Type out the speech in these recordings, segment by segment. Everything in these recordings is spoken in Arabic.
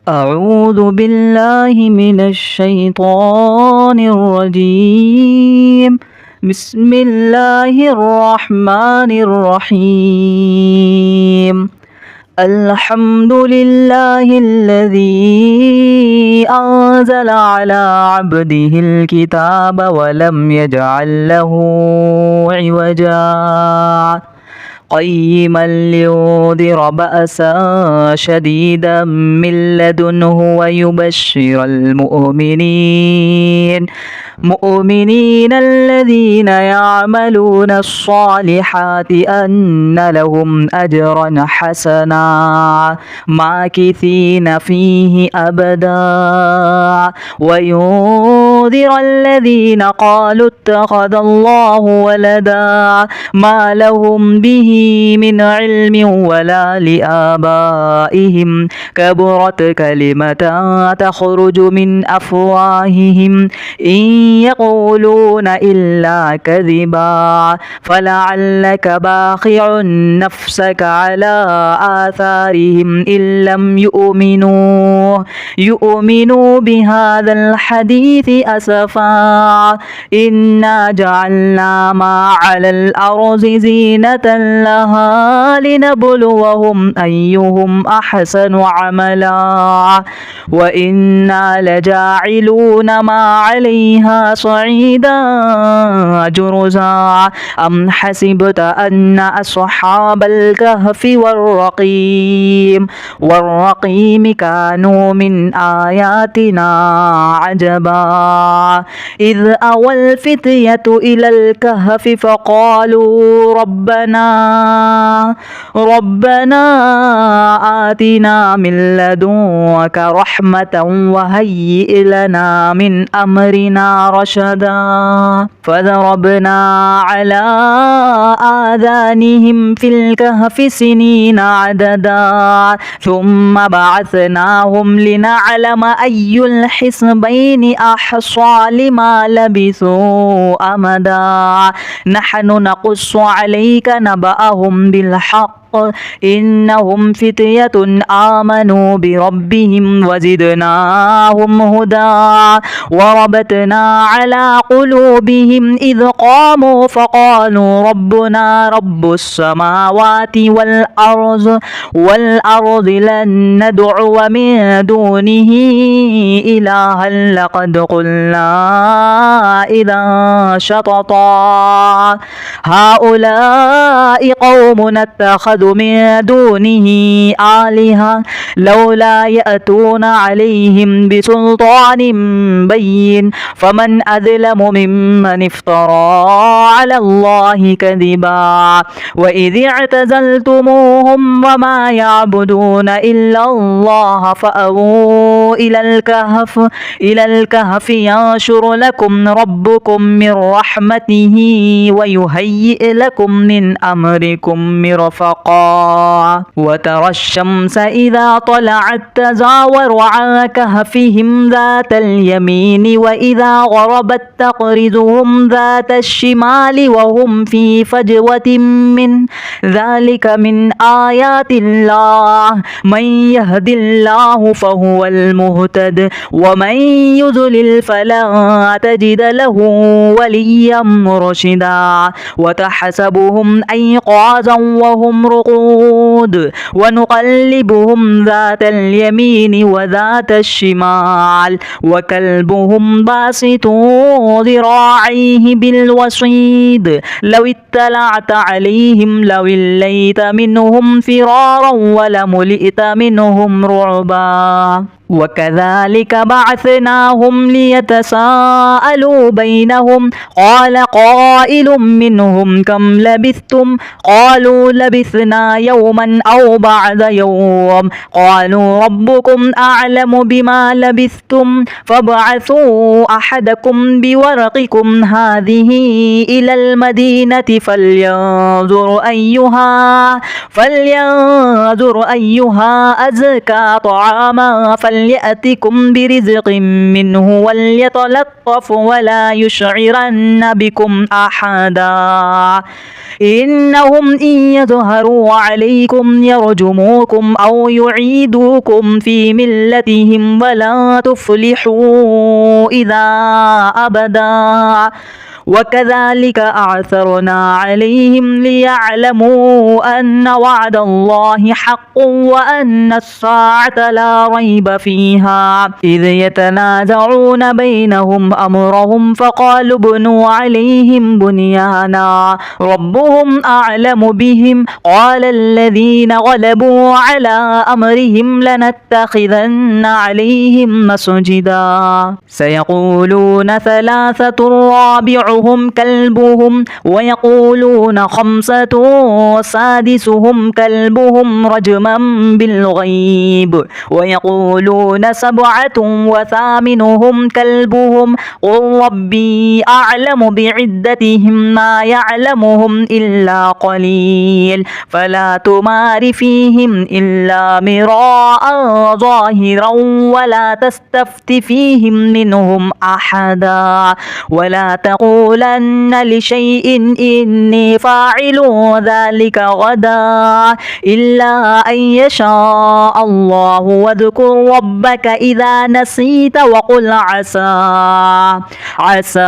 أعوذ بالله من الشيطان الرجيم. بسم الله الرحمن الرحيم. الحمد لله الذي أنزل على عبده الكتاب ولم يجعل له عوجا قيما لينذر بأسا شديدا من لدنه ويبشر المؤمنين الذين يعملون الصالحات أن لهم أجرا حسنا ماكثين فيه أبدا وينذر الذين قالوا اتخذ الله ولدا ما لهم به من علم ولا لآبائهم كبرت كلمة تخرج من أفواههم إن يقولون إلا كذبا فلعلك باخع نفسك على آثارهم إن لم يؤمنوا بهذا الحديث أسفا إنا جعلنا ما على الأرض زينة لها لنبلوهم أيهم أحسن عملا وإنا لجاعلون ما عليها صعيدا جرزا أم حسبت أن أصحاب الكهف والرقيم كانوا من آياتنا عجبا إذ أوى الفتية إلى الكهف فقالوا ربنا آتنا من لدنك رحمة وهيئ لنا من أمرنا رشدا فضربنا على آذانهم في الكهف سنين عددا ثم بعثناهم لنعلم أي الحزبين أحصى لما لبثوا أمدا نحن نقص عليك نبأهم بالحق إنهم فتية آمنوا بربهم وزدناهم هدى وربطنا على قلوبهم إذ قاموا فقالوا ربنا رب السماوات والأرض لن ندعو من دونه إلها لقد قلنا إذا شططا هؤلاء قوم اتخذوا من دونه آلهة لولا يأتون عليهم بسلطان بين فمن أظلم ممن افترى على الله كذبا وإذ اعتزلتموهم وما يعبدون إلا الله فأووا إلى الكهف ينشر لكم ربكم من رحمته ويهيئ لكم من أمركم مرفقا وترى الشمس إذا طلعت تزاور عن كهفهم ذات اليمين وإذا غربت تقرضهم ذات الشمال وهم في فجوة من ذلك من آيات الله من يهد الله فهو المهتد ومن يضلل فلا تجد له وليا مرشدا وتحسبهم أيقاظا وهم رقود ونقلبهم ذات اليمين وذات الشمال وكلبهم باسط ذراعيه بالوصيد لو اطلعت عليهم لوليت منهم فرارا ولملئت منهم رعبا وكذلك بعثناهم ليتساءلوا بينهم قال قائل منهم كم لبثتم قالوا لبثنا يوما أو بعد يوم قالوا ربكم أعلم بما لبثتم فابعثوا أحدكم بورقكم هذه إلى المدينة فلينظر أيها أزكى طعاما فليأتكم برزق منه وليتلطف ولا يشعرن بكم أحدا إنهم إن يظهروا عليكم يرجموكم أو يعيدوكم في ملتهم ولا تفلحوا إذا أبدا وكذلك أعثرنا عليهم ليعلموا أن وعد الله حق وأن الساعة لا ريب فيها إذ يتنازعون بينهم أمرهم فقالوا ابنوا عليهم بنيانا ربهم أعلم بهم قال الذين غلبوا على أمرهم لنتخذن عليهم مسجدا سيقولون ثلاثة رابعهم كلبهم ويقولون خمسة سادسهم كلبهم رجما بالغيب ويقولون سبعة وثامنهم كلبهم قل ربي أعلم بعدتهم ما يعلمهم إلا قليل فلا تمار فيهم إلا مراء ظاهرا ولا تستفت فيهم منهم أحدا ولا تقولن لشيء إني فاعل ذلك غدا إلا أن يشاء الله واذكر ربك إذا نسيت وقل عسى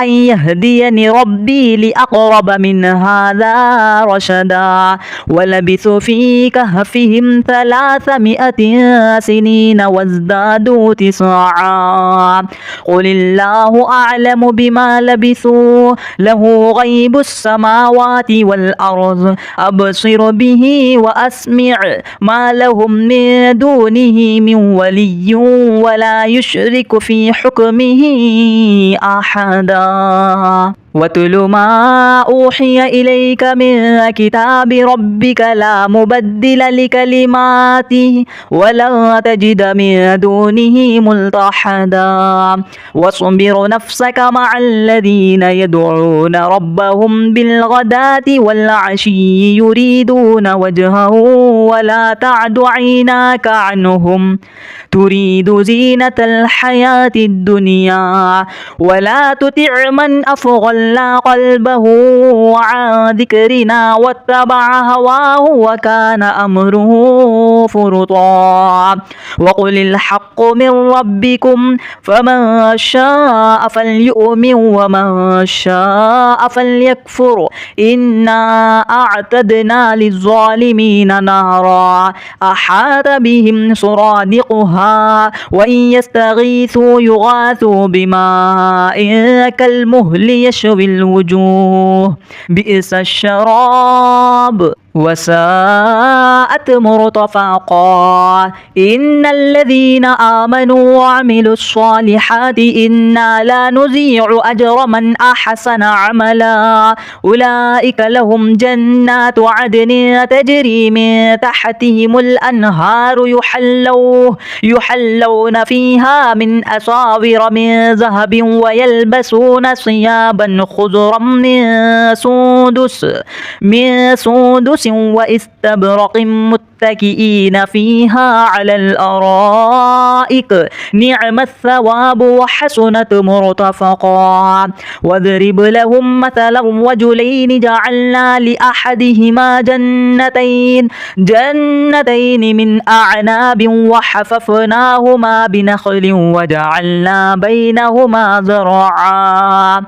أن يهديني ربي لأقرب من هذا رشدا ولبثوا في كهفهم 300 سنين وازدادوا 9 قل الله أعلم بما لبثوا له غيب السماوات والأرض أبصر به وأسمع ما لهم من دونه من ولي ولا يشرك في حكمه أحدا واتل ما أوحي إليك من كتاب ربك لا مبدل لكلماته ولا تجد من دونه ملتحدا واصبر نفسك مع الذين يدعون ربهم بالغداة والعشي يريدون وجهه ولا تعد عيناك عنهم تريد زينة الحياة الدنيا ولا تطع من أغفلنا قلبه عن ذكرنا واتبع هواه وكان أمره فرطا وقل الحق من ربكم فمن شاء فليؤمن ومن شاء فليكفر إنا أعتدنا للظالمين نارا أحاط بهم سرادقها وإن يستغيثوا يغاثوا بماء كالمهل يشوي الوجوه بئس الشراب وساءت مرتفقا إن الذين آمنوا وعملوا الصالحات إنا لا نضيع أجر من أحسن عملا أولئك لهم جنات عدن تجري من تحتهم الأنهار يحلون فيها من أساور من ذهب ويلبسون ثيابا خضرا من سندس واستبرق متكئين فيها على الأرائك نعم الثواب وحسنت مرتفقا واضرب لهم مثلا رجلين جعلنا لأحدهما جنتين من أعناب وحففناهما بنخل وجعلنا بينهما زرعا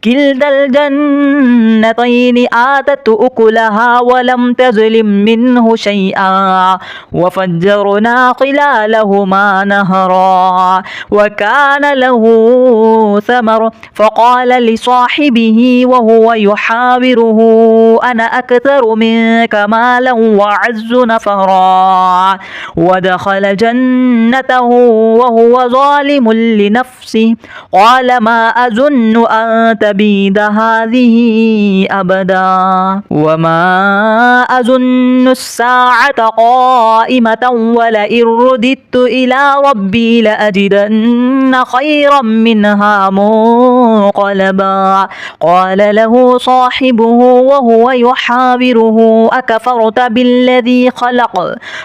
كلتا الجنتين آتت أكلها ولم تظلم منه شيئا وفجرنا خلالهما نهرا وكان له ثمر فقال لصاحبه وهو يحاوره أنا أكثر منك مالا وأعز نفرا ودخل جنته وهو ظالم لنفسه قال ما أظن أن تبيد هذه أبدا وما أظن الساعة قائمة ولئن رددت إلى ربي لأجدن خيرا منها منقلبا قال له صاحبه وهو يحاوره أكفرت بالذي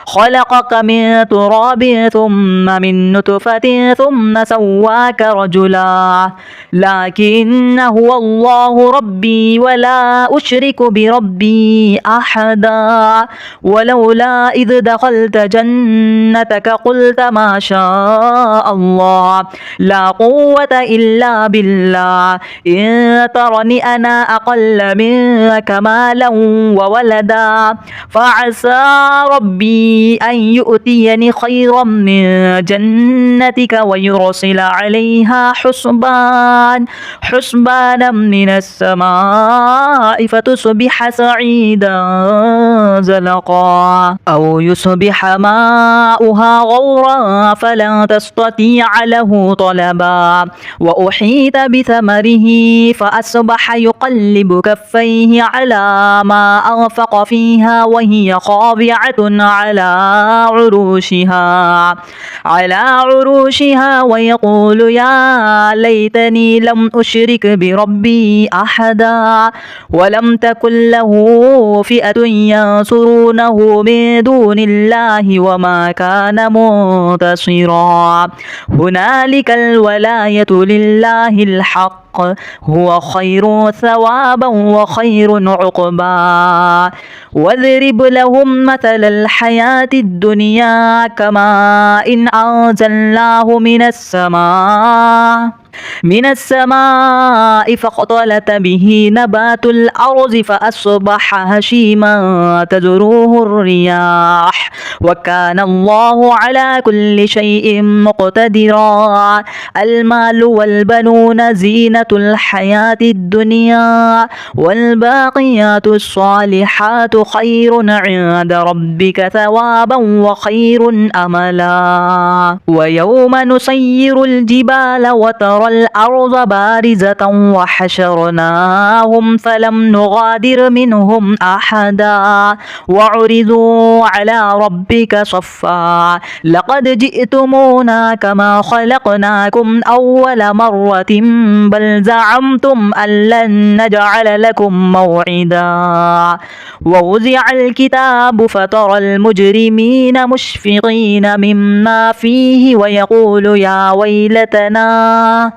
خلقك من تراب ثم من نطفة ثم سواك رجلا لكن هو الله ربي ولا أشرك بربي أحدا ولولا إذ دخلت جنتك قلت ما شاء الله لا قوة إلا بالله إن ترني أنا أقل منك مالا وولدا فعسى ربي أن يؤتيني خيرا من جنتك ويرسل عليها حسبانا من السماء فتصبح سعيدا زلقا أو يصبح ماؤها غورا فلن تستطيع له طلبا وأحيط بثمره فأصبح يقلب كفيه على ما أنفق فيها وهي خاضعة على عروشها ويقول يا ليتني لم أشرك بربي أحدا ولم تكن له فئة ينصرونه من دون الله وما كان منتصرا هنالك الولاية لله الحق هو خير ثوابا وخير عقبا واضرب لهم مثل الحياة الدنيا كماء إن أنزلناه من السماء فاختلط به نبات الأرض فأصبح هشيما تذروه الرياح وكان الله على كل شيء مقتدرا المال والبنون زينة الحياة الدنيا والباقيات الصالحات خير عند ربك ثوابا وخير أملا ويوم نسير الجبال وترى الأرض بارزة وحشرناهم فلم نغادر منهم أحدا وعرضوا على ربك صفا لقد جئتمونا كما خلقناكم أول مرة بل زعمتم أن لن نجعل لكم موعدا ووزع الكتاب فترى المجرمين مشفقين مما فيه ويقول يا ويلتنا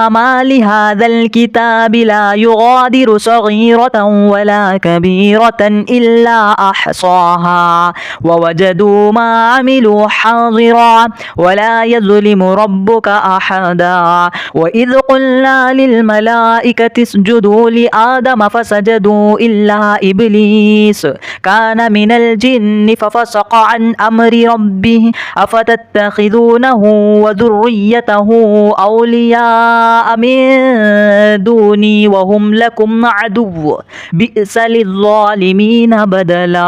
ما لهذا الكتاب لا يغادر صغيرة ولا كبيرة إلا أحصاها ووجدوا ما عملوا حاضرا ولا يظلم ربك أحدا وإذ قلنا للملائكة اسجدوا لآدم فسجدوا إلا إبليس كان من الجن ففسق عن أمر ربه أفتتخذونه وذريته أولياء من دوني وهم لكم عدو بئس للظالمين بدلا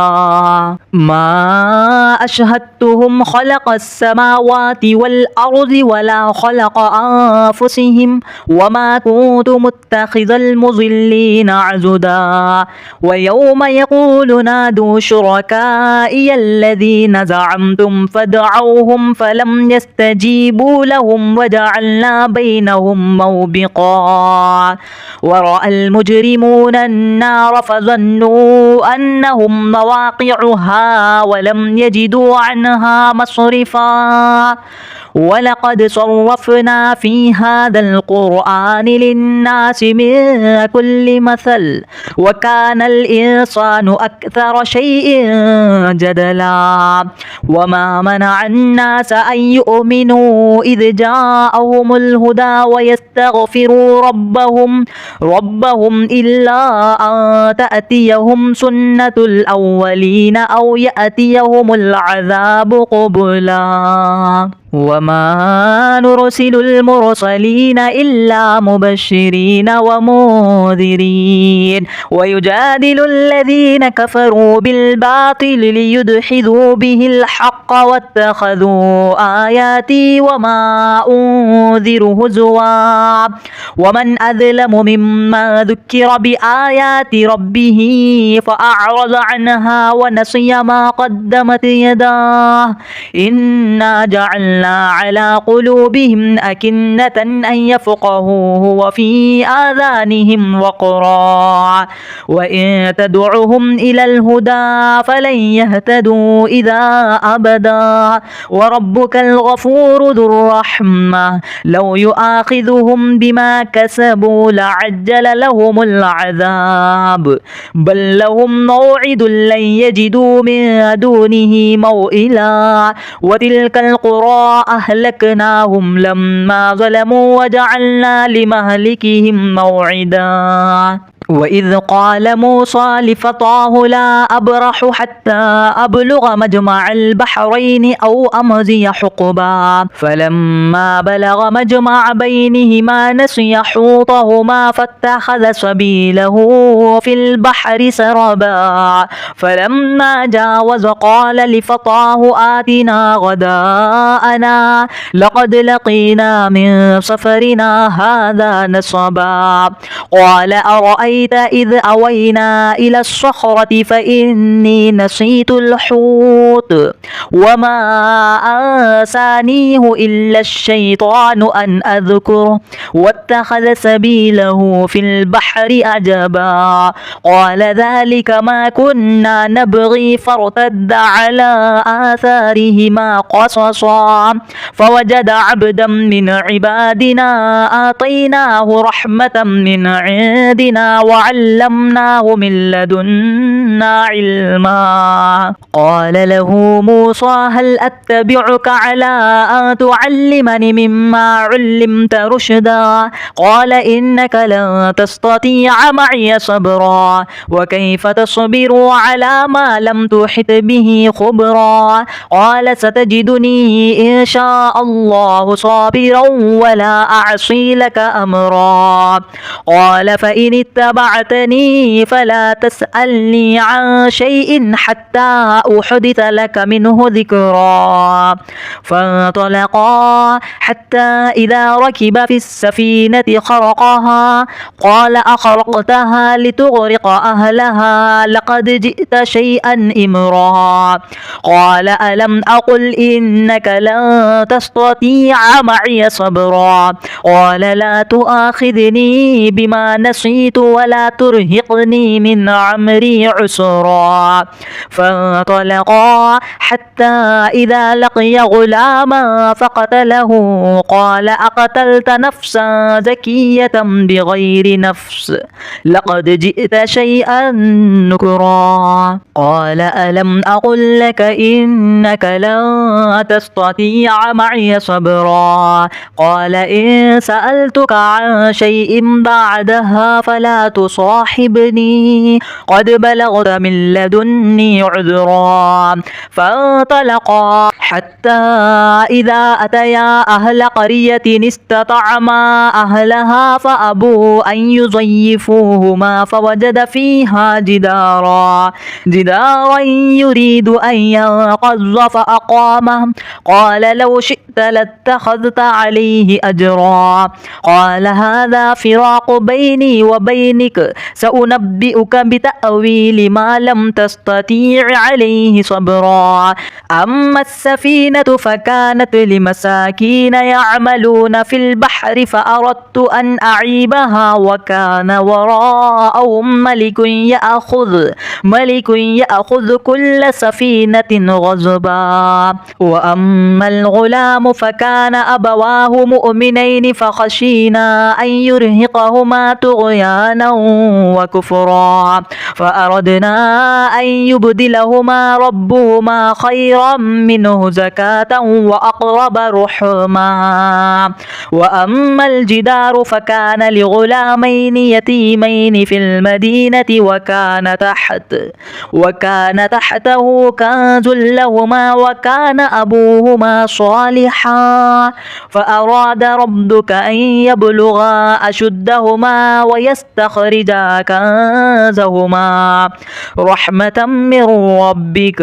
ما أشهدتهم خلق السماوات والأرض ولا خلق أنفسهم وما كنت متخذ المضلين عضدا ويوم يقول نادوا شركائي الذين زعمتم فادعوهم فلم يستجيبوا لهم وجعلنا بينهم موبقا ورأى المجرمون النار فظنوا أنهم مواقعها ولم يجدوا عنها مصرفا ولقد صرفنا في هذا القرآن للناس من كل مثل وكان الإنسان أكثر شيء جدلا وما منع الناس أن يؤمنوا إذ جاءهم الهدى ويستغفروا ربهم إلا أن تأتيهم سنة الأولين أو يأتيهم العذاب قبلا وما نرسل المرسلين إلا مبشرين ومنذرين ويجادل الذين كفروا بالباطل ليدحضوا به الحق واتخذوا آياتي وما أنذر هزوا ومن أظلم ممن ذكر بآيات ربه فأعرض عنها ونسي ما قدمت يداه إنا جعلنا على قلوبهم أكنة أن يفقهوه وفي آذانهم وقرا وإن تدعهم إلى الهدى فلن يهتدوا إذا أبدا وربك الغفور ذو الرحمة لو يؤاخذهم بما كسبوا لعجل لهم العذاب بل لهم موعد لن يجدوا من دونه موئلا وتلك القرى أهلكناهم لما ظلموا وجعلنا لمهلكهم موعدا وإذ قال موسى لفتاه لا أبرح حتى أبلغ مجمع البحرين أو أمضي حقبا فلما بلغ مجمع بينهما نسي حوطهما فاتخذ سبيله في البحر سربا فلما جاوز قال لفتاه آتنا غداءنا لقد لقينا من سفرنا هذا نصبا قال أرأيت إذ أوينا إلى الصخرة فإني نسيت الحوت وما أنسانيه إلا الشيطان أن أذكره واتخذ سبيله في البحر عجبا قال ذلك ما كنا نبغي فارتد على آثارهما قصصا فوجد عبدا من عبادنا آتيناه رحمة من عندنا وعلمناه من لدنا علما قال له موسى هل أتبعك على أن تعلمني مما علمت رشدا قال إنك لن تستطيع معي صبرا وكيف تصبر على ما لم تحط به خبرا قال ستجدني إن شاء الله صابرا ولا أعصي لك أمرا قال فإن اتبعتني فلا تسألني عن شيء حتى أحدث لك منه ذكرا فانطلقا حتى إذا ركب في السفينة خرقها قال أخرقتها لتغرق أهلها لقد جئت شيئا إمرا قال ألم أقل إنك لن تستطيع معي صبرا قال لا تؤاخذني بما نسيت ولا ترهقني من عمري عسرا فانطلقا حتى إذا لقي غلاما فقتله قال أقتلت نفسا زكية بغير نفس لقد جئت شيئا نكرا قال ألم أقل لك إنك لن تستطيع معي صبرا قال إن سألتك عن شيء بعدها فلا تصاحبني قد بلغت من لدني عذرا فانطلقا حتى إذا أتيا أهل قرية استطعما أهلها فأبوا أن يضيفوهما فوجد فيها جدارا يريد أن ينقض فأقامه قال لو شئت لاتخذت عليه أجرا قال هذا فراق بيني وبينك سأنبئك بتأويل ما لم تستطيع عليه صبرا أما السفينة فكانت لمساكين يعملون في البحر فأردت أن أعيبها وكان وراءهم ملك يأخذ كل سفينة غصبا وأما الغلام فكان أبواه مؤمنين فخشينا أن يرهقهما طغيانا وكفرا فأردنا أن يبدلهما ربهما خيرا منه زكاة وأقرب رحما وأما الجدار فكان لغلامين يتيمين في المدينة وكان تحته كنز لهما وكان أبوهما صالحا صالحا فأراد ربك أن يبلغا أشدهما ويستخرجا كنزهما رحمة من ربك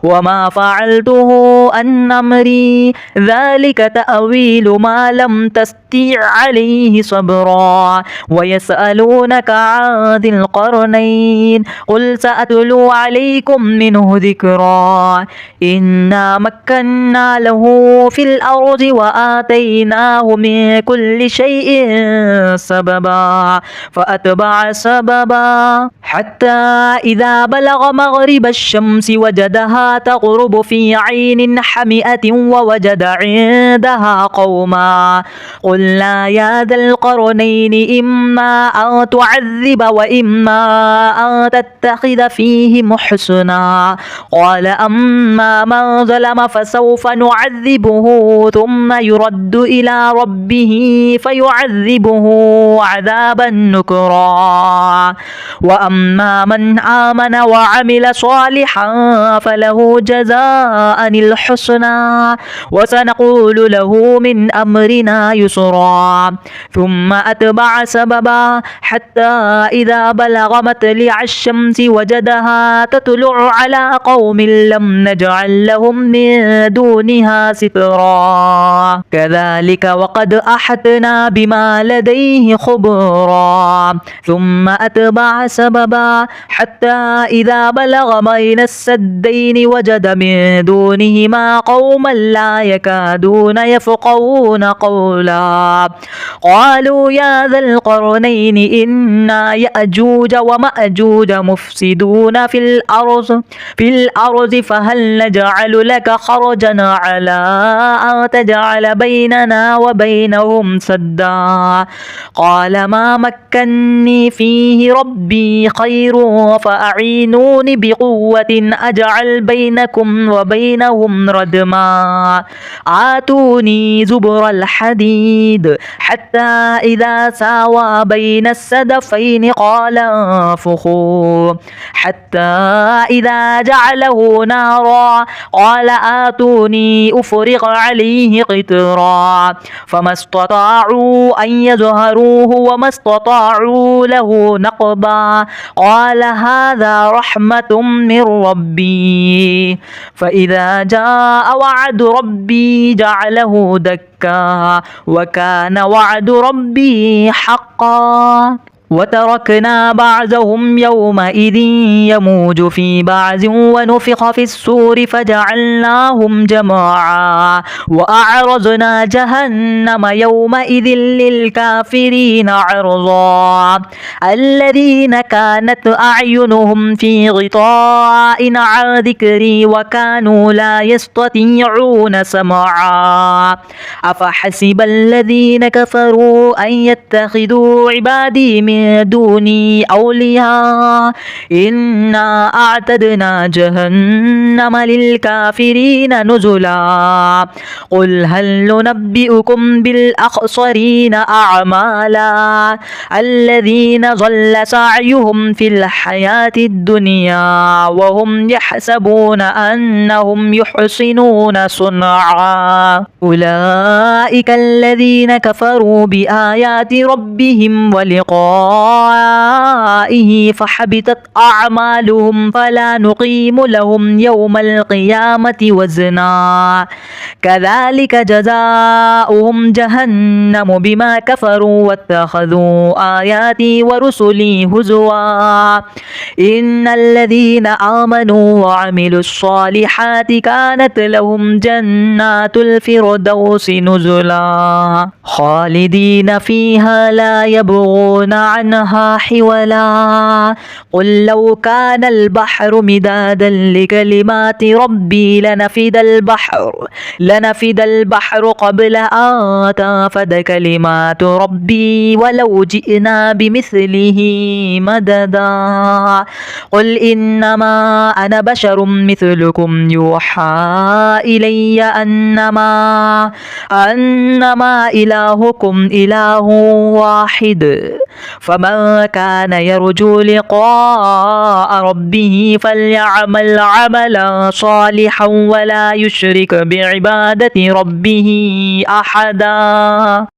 وما فعلته عن أمري ذلك تأويل ما لم تستطع عليه صبرا ويسألونك عن ذي القرنين قل سأتلو عليكم منه ذكرا إنا مكنا له في الأرض وآتيناه من كل شيء سببا فأتبع سببا حتى إذا بلغ مغرب الشمس وجدها تغرب في عين حمئة ووجد عندها قوما قلنا يا ذا القرنين إما أن تعذب وإما أن تتخذ فيهم حسنا قال أما من ظلم فسوف نعذبه ثم يرد إلى ربه فيعذبه عذابا نكرا وأما من آمن وعمل صالحا فله جزاء الحسنى وسنقول له من أمرنا يسرا ثم أتبع سببا حتى إذا بلغ مطلع الشمس وجدها تطلع على قوم لم نجعل لهم من دونها سترا كذلك وقد أحطنا بما لديه خبرا ثم أتبع سببا حتى إذا بلغ بين السدين وجد من دونهما قوما لا يكادون يفقهون قولا قالوا يا ذا القرنين إن يأجوج ومأجوج مفسدون في الأرض فهل نجعل لك خرجا على أن تجعل بيننا وبينهم سدا قال ما مكني فيه ربي خير فأعينوني بقوة أجعل بينكم وبينهم ردما آتوني زبر الحديد حتى إذا ساوى بين السدفين قال انفخوا حتى إذا جعله نارا قال آتوني أفرغ عليه قطرا فما استطاعوا أن يظهروه وما استطاعوا له نقبا قال هذا رحمة من ربي فإذا جاء وعد ربي جعله دكا وكان وعد ربي حقا وتركنا بعضهم يومئذ يموج في بعض ونفخ في السور فجعلناهم جماعا وأعرضنا جهنم يومئذ للكافرين عرضا الذين كانت أعينهم في غطاء عن ذكري وكانوا لا يستطيعون سمعا أفحسب الذين كفروا أن يتخذوا عبادي من دوني أولياء إنا أعتدنا جهنم للكافرين نزلا قل هل ننبئكم بالأخسرين أعمالا الذين ضل سعيهم في الحياة الدنيا وهم يحسبون أنهم يحسنون صنعا أولئك الذين كفروا بآيات ربهم ولقائه فحبطت أعمالهم فلا نقيم لهم يوم القيامة وزنا كذلك جزاؤهم جهنم بما كفروا واتخذوا آياتي ورسلي هزوا إن الذين آمنوا وعملوا الصالحات كانت لهم جنات الفردوس نزلا خالدين فيها لا يبغون عنها حولا قل لو كان البحر مدادا لكلمات ربي لنفد البحر قبل أن تنفد كلمات ربي ولو جئنا بمثله مددا قل إنما أنا بشر مثلكم يوحى إلي أنما إلهكم إله واحد فمن كان يرجو لقاء ربه فليعمل عملا صالحا ولا يشرك بعبادة ربه أحدا.